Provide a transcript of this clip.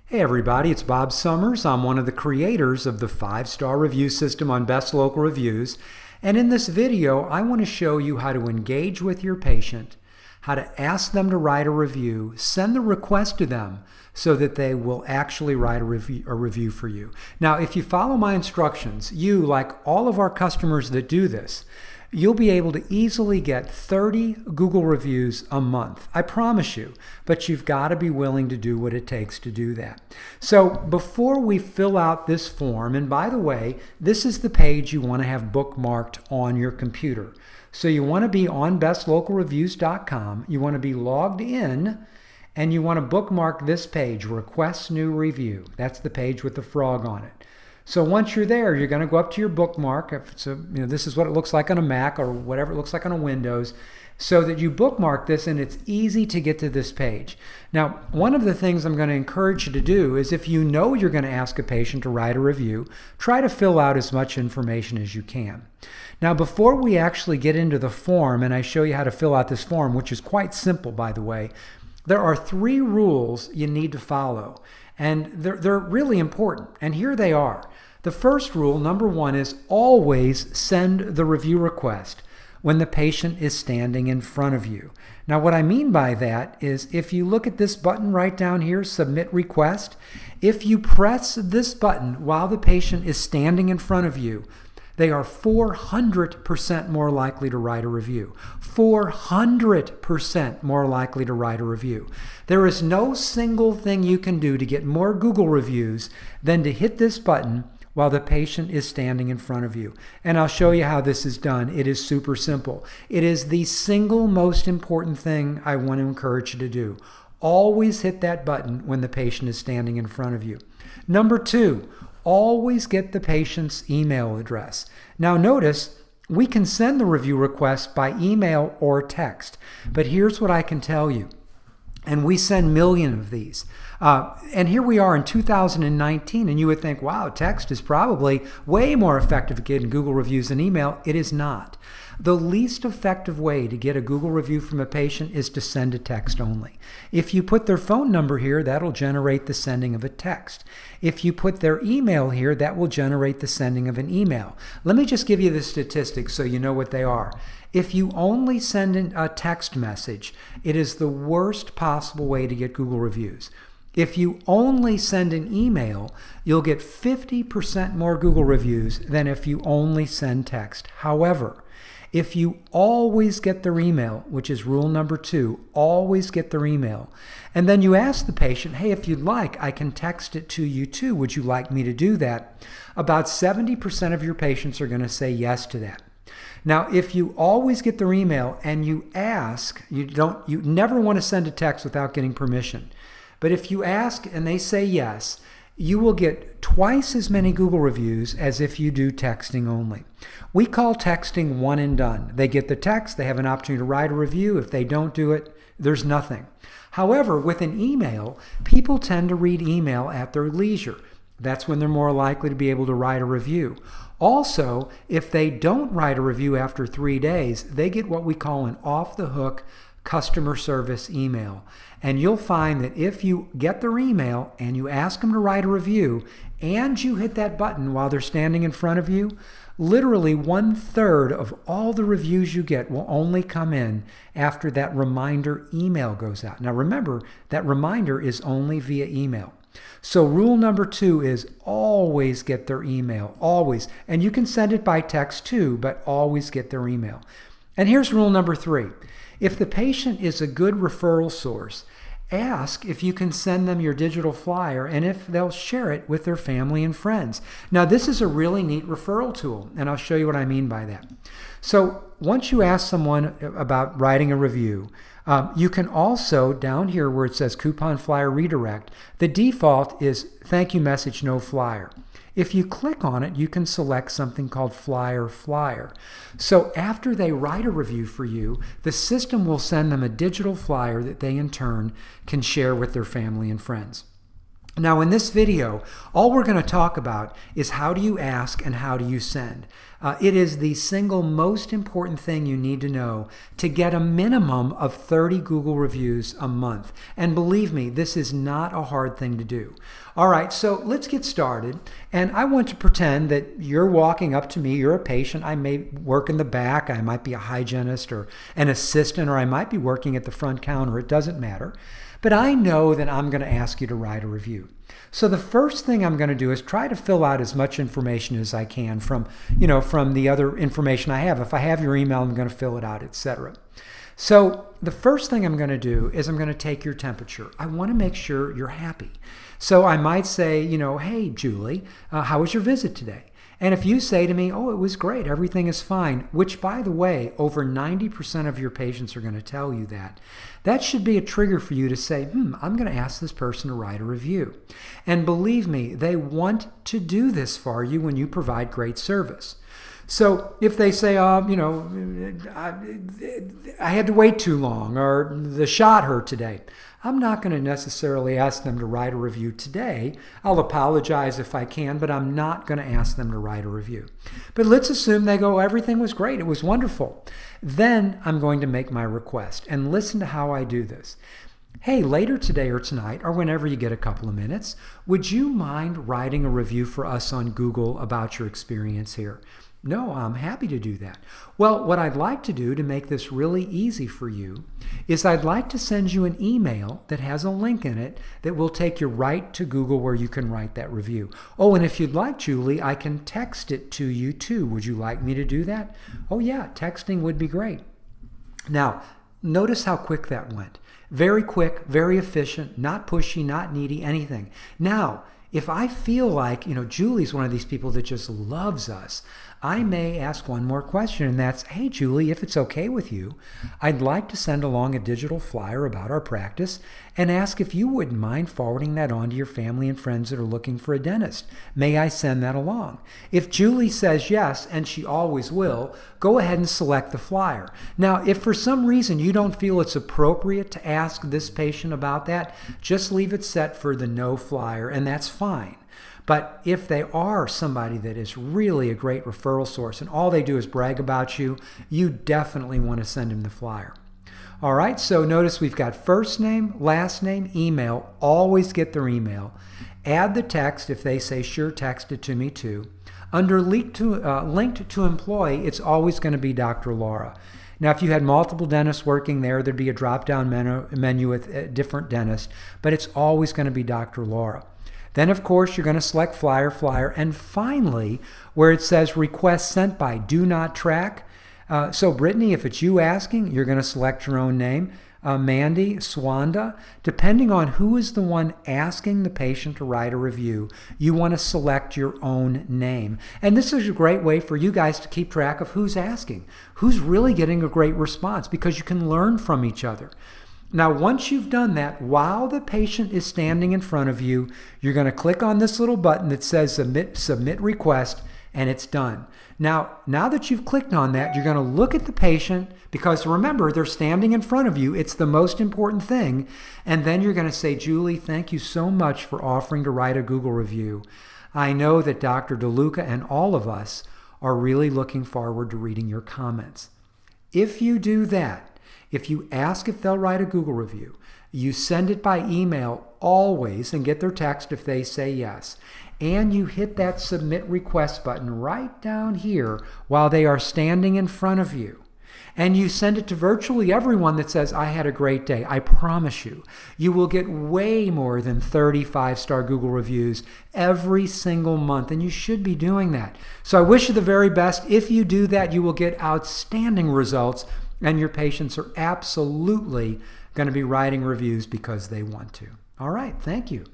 Hey everybody, it's Bob Summers. I'm one of the creators of the 5-star review system on Best Local Reviews. And in this video, I want to show you how to engage with your patient, how to ask them to write a review, send the request to them so that they will actually write a review for you. Now, if you follow my instructions, you, like all of our customers that do this, you'll be able to easily get 30 Google reviews a month. I promise you, but you've got to be willing to do what it takes to do that. So before we fill out this form, and by the way, this is the page you want to have bookmarked on your computer. So you want to be on bestlocalreviews.com, you want to be logged in, and you want to bookmark this page, Request New Review. That's the page with the frog on it. So once you're there, you're going to go up to your bookmark. If it's this is what it looks like on a Mac or whatever it looks like on a Windows, so that you bookmark this and it's easy to get to this page. Now, one of the things I'm going to encourage you to do is if you know you're going to ask a patient to write a review, try to fill out as much information as you can. Now, before we actually get into the form and I show you how to fill out this form, which is quite simple, by the way, there are 3 rules you need to follow. And they're really important. And here they are. The first rule, number 1, is always send the review request when the patient is standing in front of you. Now, what I mean by that is if you look at this button right down here, Submit Request, if you press this button while the patient is standing in front of you, they are 400% more likely to write a review. 400% more likely to write a review. There is no single thing you can do to get more Google reviews than to hit this button while the patient is standing in front of you. And I'll show you how this is done. It is super simple. It is the single most important thing I want to encourage you to do. Always hit that button when the patient is standing in front of you. Number 2, always get the patient's email address. Now notice, we can send the review request by email or text, but here's what I can tell you. And we send millions of these. And here we are in 2019, and you would think, wow, text is probably way more effective at getting Google reviews than email. It is not. The least effective way to get a Google review from a patient is to send a text only. If you put their phone number here, that'll generate the sending of a text. If you put their email here, that will generate the sending of an email. Let me just give you the statistics so you know what they are. If you only send a text message, it is the worst possible way to get Google reviews. If you only send an email, you'll get 50% more Google reviews than if you only send text. However, if you always get their email, which is rule number 2, always get their email, and then you ask the patient, hey, if you'd like, I can text it to you too. Would you like me to do that? About 70% of your patients are going to say yes to that. Now, if you always get their email and you ask, you never want to send a text without getting permission. But if you ask and they say yes, you will get twice as many Google reviews as if you do texting only. We call texting one and done. They get the text, they have an opportunity to write a review. If they don't do it, there's nothing. However, with an email, people tend to read email at their leisure. That's when they're more likely to be able to write a review. Also, if they don't write a review after 3 days, they get what we call an off-the-hook customer service email. And you'll find that if you get their email and you ask them to write a review and you hit that button while they're standing in front of you, literally 1/3 of all the reviews you get will only come in after that reminder email goes out. Now remember, that reminder is only via email. So rule number 2 is always get their email, always. And you can send it by text too, but always get their email. And here's rule number 3. If the patient is a good referral source, ask if you can send them your digital flyer and if they'll share it with their family and friends. Now, this is a really neat referral tool, and I'll show you what I mean by that. So once you ask someone about writing a review, you can also, down here where it says Coupon Flyer Redirect, the default is thank you message, no flyer. If you click on it, you can select something called Flyer. So after they write a review for you, the system will send them a digital flyer that they in turn can share with their family and friends. Now in this video, all we're going to talk about is how do you ask and how do you send. It is the single most important thing you need to know to get a minimum of 30 Google reviews a month. And believe me, this is not a hard thing to do. All right, so let's get started. And I want to pretend that you're walking up to me, you're a patient, I may work in the back, I might be a hygienist or an assistant, or I might be working at the front counter, it doesn't matter. But I know that I'm going to ask you to write a review. So the first thing I'm going to do is try to fill out as much information as I can from the other information I have. If I have your email, I'm going to fill it out, etc. So the first thing I'm going to do is I'm going to take your temperature. I want to make sure you're happy. So I might say, hey, Julie, how was your visit today? And if you say to me, oh, it was great, everything is fine, which, by the way, over 90% of your patients are going to tell you that, that should be a trigger for you to say, I'm going to ask this person to write a review. And believe me, they want to do this for you when you provide great service. So if they say, I had to wait too long, or the shot hurt today, I'm not going to necessarily ask them to write a review today. I'll apologize if I can, but I'm not going to ask them to write a review. But let's assume they go, everything was great, it was wonderful. Then I'm going to make my request, and listen to how I do this. Hey, later today or tonight, or whenever you get a couple of minutes, would you mind writing a review for us on Google about your experience here? No, I'm happy to do that. Well, what I'd like to do to make this really easy for you is I'd like to send you an email that has a link in it that will take you right to Google where you can write that review. Oh, and if you'd like, Julie, I can text it to you too. Would you like me to do that? Oh yeah, texting would be great. Now, notice how quick that went. Very quick, very efficient, not pushy, not needy, anything. Now, if I feel like, Julie's one of these people that just loves us, I may ask one more question, and that's, hey, Julie, if it's okay with you, I'd like to send along a digital flyer about our practice and ask if you wouldn't mind forwarding that on to your family and friends that are looking for a dentist. May I send that along? If Julie says yes, and she always will, go ahead and select the flyer. Now, if for some reason you don't feel it's appropriate to ask this patient about that, just leave it set for the no flyer, and that's fine. But if they are somebody that is really a great referral source and all they do is brag about you, you definitely want to send them the flyer. All right, so notice we've got first name, last name, email. Always get their email. Add the text if they say, sure, text it to me too. Under linked to employee, it's always going to be Dr. Laura. Now, if you had multiple dentists working there, there'd be a drop-down menu with different dentists, but it's always going to be Dr. Laura. Then, of course, you're going to select flyer, and finally, where it says request sent by, do not track. So, Brittany, if it's you asking, you're going to select your own name. Mandy, Swanda, depending on who is the one asking the patient to write a review, you want to select your own name. And this is a great way for you guys to keep track of who's asking, who's really getting a great response, because you can learn from each other. Now, once you've done that, while the patient is standing in front of you, you're going to click on this little button that says submit request, and it's done. Now that you've clicked on that, you're going to look at the patient, because remember, they're standing in front of you. It's the most important thing. And then you're going to say, Julie, thank you so much for offering to write a Google review. I know that Dr. DeLuca and all of us are really looking forward to reading your comments. If you do that, if you ask if they'll write a Google review, you send it by email always and get their text if they say yes. And you hit that submit request button right down here while they are standing in front of you. And you send it to virtually everyone that says, I had a great day. I promise you, you will get way more than 30 5-star Google reviews every single month, and you should be doing that. So I wish you the very best. If you do that, you will get outstanding results, and your patients are absolutely going to be writing reviews because they want to. All right, thank you.